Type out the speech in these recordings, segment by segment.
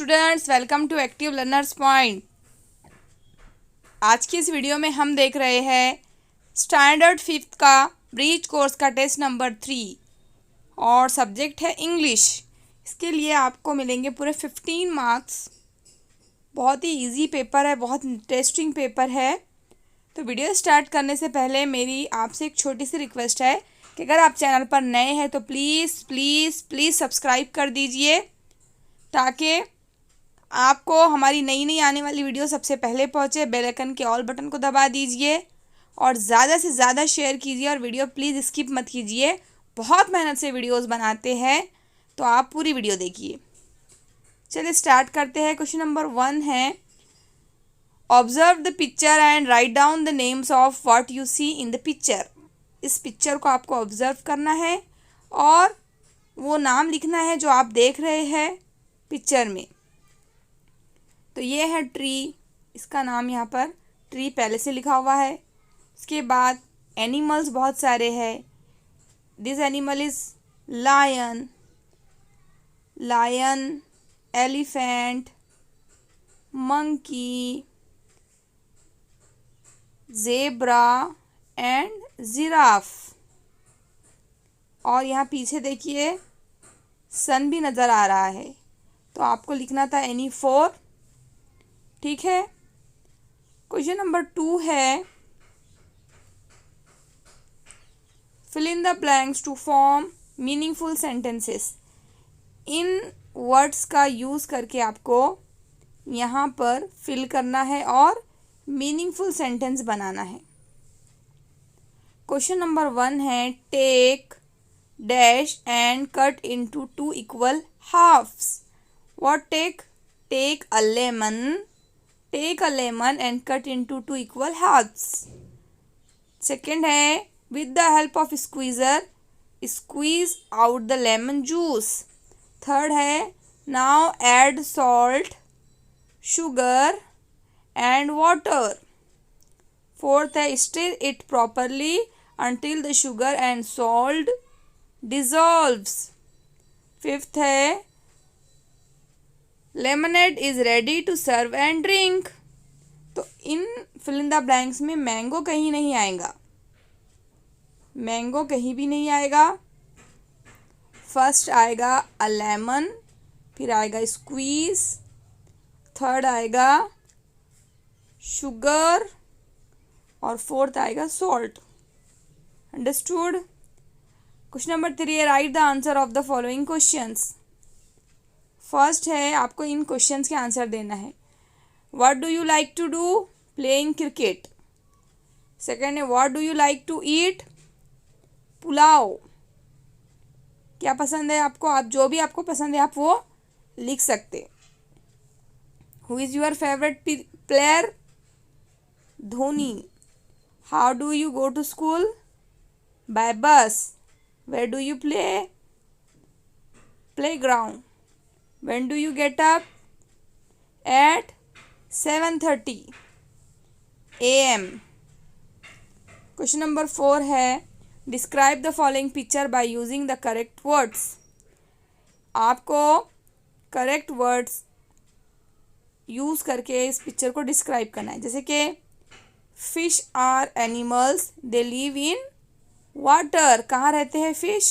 Students, welcome to active learners point. आज की इस वीडियो में हम देख रहे हैं स्टैंडर्ड 5th का ब्रीच कोर्स का टेस्ट नंबर 3 और सब्जेक्ट है इंग्लिश। इसके लिए आपको मिलेंगे पूरे 15 मार्क्स। बहुत ही इजी पेपर है, बहुत इंटरेस्टिंग पेपर है। तो वीडियो स्टार्ट करने से पहले मेरी आपसे एक छोटी सी रिक्वेस्ट है कि अगर आप चैनल पर नए हैं तो प्लीज़ प्लीज़ प्लीज़ सब्सक्राइब कर दीजिए, ताकि आपको हमारी नई नई आने वाली वीडियो सबसे पहले पहुंचे। बेल आइकन के ऑल बटन को दबा दीजिए और ज़्यादा से ज़्यादा शेयर कीजिए और वीडियो प्लीज़ स्किप मत कीजिए। बहुत मेहनत से वीडियोस बनाते हैं, तो आप पूरी वीडियो देखिए। चलिए स्टार्ट करते हैं। क्वेश्चन नंबर 1 है, observe the picture and write down the names of what you see in the picture. इस पिक्चर को आपको ऑब्जर्व करना है और वो नाम लिखना है जो आप देख रहे हैं पिक्चर में। तो ये है ट्री, इसका नाम यहाँ पर ट्री पहले से लिखा हुआ है। इसके बाद एनिमल्स बहुत सारे हैं। This animal is lion, elephant, monkey, zebra and giraffe. और यहाँ पीछे देखिए सन भी नज़र आ रहा है, तो आपको लिखना था एनी 4। ठीक है। क्वेश्चन नंबर 2 है, fill in the blanks to form meaningful sentences. इन वर्ड्स का यूज़ करके आपको यहाँ पर फिल करना है और मीनिंगफुल सेंटेंस बनाना है। क्वेश्चन नंबर 1 है, take dash and cut into 2 equal halves. What take? Take a lemon, take a lemon and cut into 2 equal halves. Second है, with the help of squeezer squeeze out the lemon juice. Third है, now add salt, sugar and water. Fourth है, stir it properly until the sugar and salt dissolves. Fifth है, lemonade is ready to serve and drink. तो इन fill in the blanks में mango कहीं नहीं आएगा, mango कहीं भी नहीं आएगा। फर्स्ट आएगा अ लेमन, फिर आएगा स्क्वीज, थर्ड आएगा शुगर और फोर्थ आएगा सॉल्ट। अंडरस्टूड? क्वेश्चन नंबर 3 है, right the answer of the following questions. First है, आपको इन क्वेश्चंस के आंसर देना है। What do you like to do? Playing cricket. Second है, what do you like to eat? Pulao. क्या पसंद है आपको? आप जो भी आपको पसंद है आप वो लिख सकते। Who is your favourite player? Dhoni. How do you go to school? By bus. Where do you play? Playground. When do you get up? At 7:30 AM. Question number 4 है, describe the following picture by using the correct words. आपको correct words use करके इस picture को describe करना है। जैसे कि fish are animals, they live in water. कहाँ रहते हैं fish?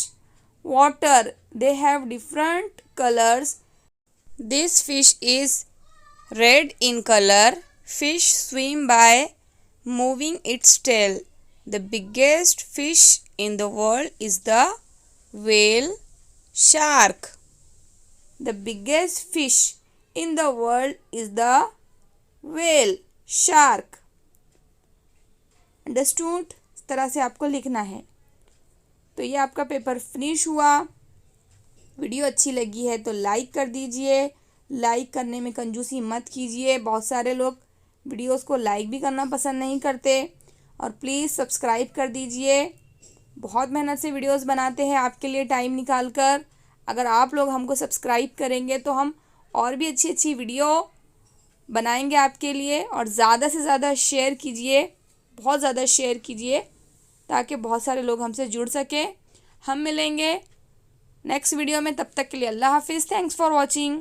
Water. They have different colours. This fish is red in color. Fish swim by moving its tail. The biggest fish in the world is the whale shark. The biggest fish in the world is the whale shark. Understood? इस तरह से आपको लिखना है। तो ये आपका paper finish हुआ। वीडियो अच्छी लगी है तो लाइक कर दीजिए। लाइक करने में कंजूसी मत कीजिए, बहुत सारे लोग वीडियोस को लाइक भी करना पसंद नहीं करते। और प्लीज़ सब्सक्राइब कर दीजिए। बहुत मेहनत से वीडियोस बनाते हैं आपके लिए टाइम निकाल कर। अगर आप लोग हमको सब्सक्राइब करेंगे तो हम और भी अच्छी अच्छी वीडियो बनाएंगे आपके लिए। और ज़्यादा से ज़्यादा शेयर कीजिए, बहुत ज़्यादा शेयर कीजिए, ताकि बहुत सारे लोग हमसे जुड़ सकें। हम मिलेंगे नेक्स्ट वीडियो में, तब तक के लिए अल्लाह हाफिज़। Thanks for watching.